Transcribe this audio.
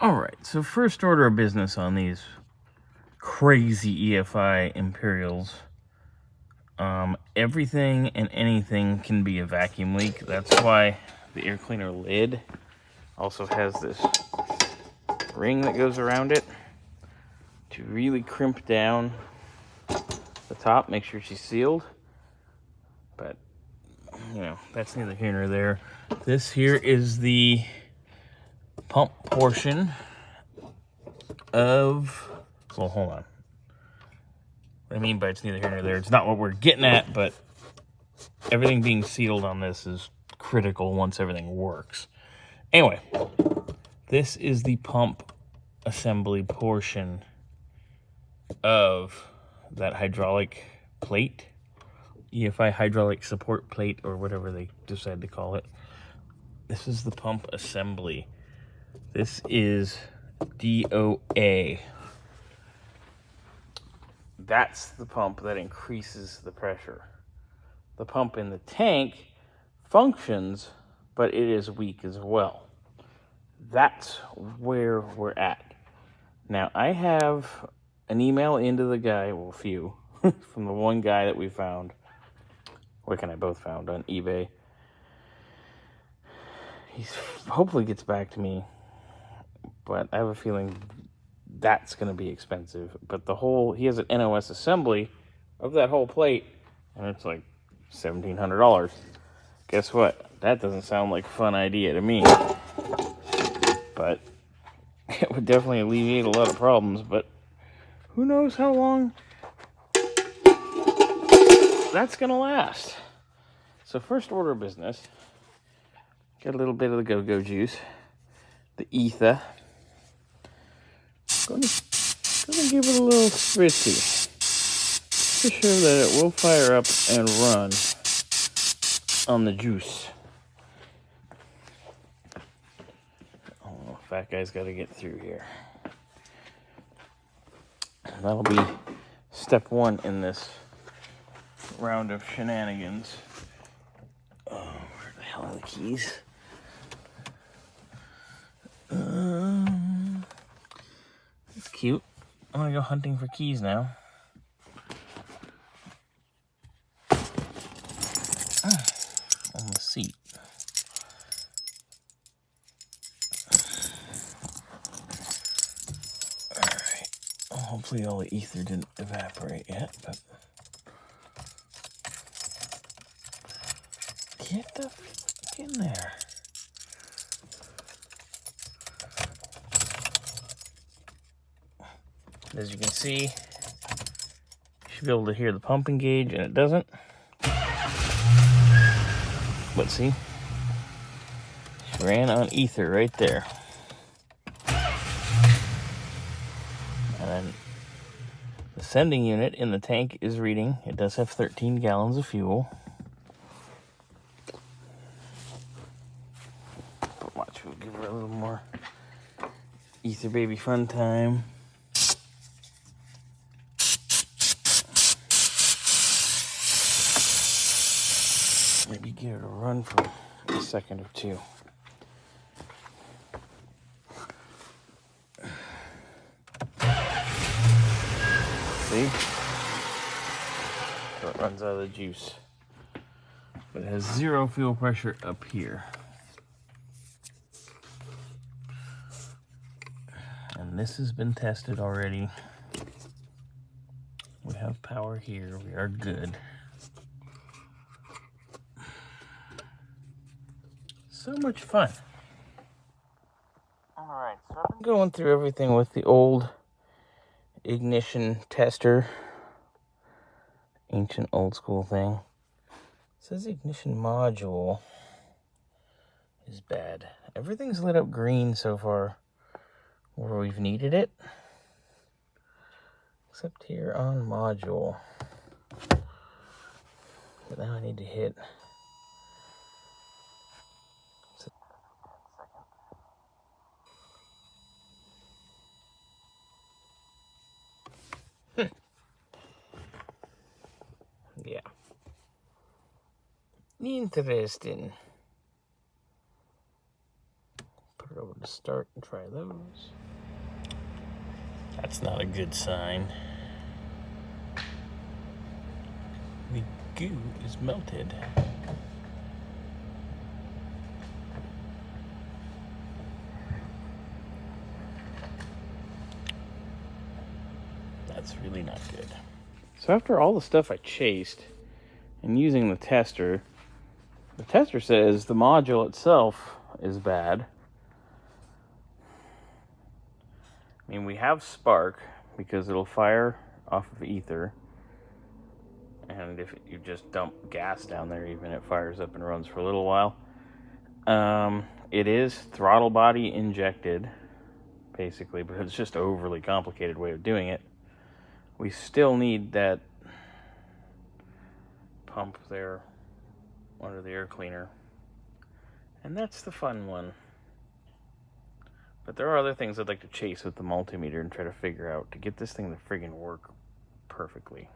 Alright, so first order of business on these crazy EFI Imperials. Everything and anything can be a vacuum leak. That's why the air cleaner lid also has this ring that goes around it to really crimp down the top, make sure she's sealed. But, you know, that's neither here nor there. This here is the pump portion of, well, hold on. What I mean by it's neither here nor there, it's not what we're getting at, but everything being sealed on this is critical once everything works. Anyway, this is the pump assembly portion of that hydraulic plate, EFI hydraulic support plate, or whatever they decide to call it. This is the pump assembly. This is DOA. That's the pump that increases the pressure. The pump in the tank functions, but it is weak as well. That's where we're at. Now, I have an email into the guy, well, a few, from the one guy that we found, Wick and I both found on eBay. He hopefully gets back to me, but I have a feeling that's going to be expensive. But he has an NOS assembly of that whole plate, and it's like $1,700. Guess what? That doesn't sound like a fun idea to me. But it would definitely alleviate a lot of problems, but who knows how long that's going to last. So first order of business, got a little bit of the go-go juice, the ether. Gonna give it a little spritzy to show that it will fire up and run on the juice. Oh, fat guy's got to get through here. That'll be step one in this round of shenanigans. Oh, where the hell are the keys? It's cute. I'm gonna go hunting for keys now. On the seat. Alright. Well, hopefully all the ether didn't evaporate yet, but get the fuck in there. As you can see, you should be able to hear the pumping gauge, and it doesn't. But see, she ran on ether right there. And then the sending unit in the tank is reading. It does have 13 gallons of fuel. But watch, we'll give her a little more ether baby fun time. Maybe give it a run for a second or two. See? So it runs out of the juice. But it has zero fuel pressure up here. And this has been tested already. We have power here. We are good. So much fun. Alright, so I've been going through everything with the old ignition tester. Ancient old school thing. It says ignition module is bad. Everything's lit up green so far where we've needed it. Except here on module. But now I need to hit. Yeah. Interesting. Put it over start and try those. That's not a good sign. The goo is melted. That's really not good. So after all the stuff I chased and using the tester says the module itself is bad. I mean, we have spark because it'll fire off of ether. And if you just dump gas down there, even it fires up and runs for a little while. It is throttle body injected, basically, but it's just an overly complicated way of doing it. We still need that pump there under the air cleaner. And that's the fun one. But there are other things I'd like to chase with the multimeter and try to figure out to get this thing to friggin' work perfectly.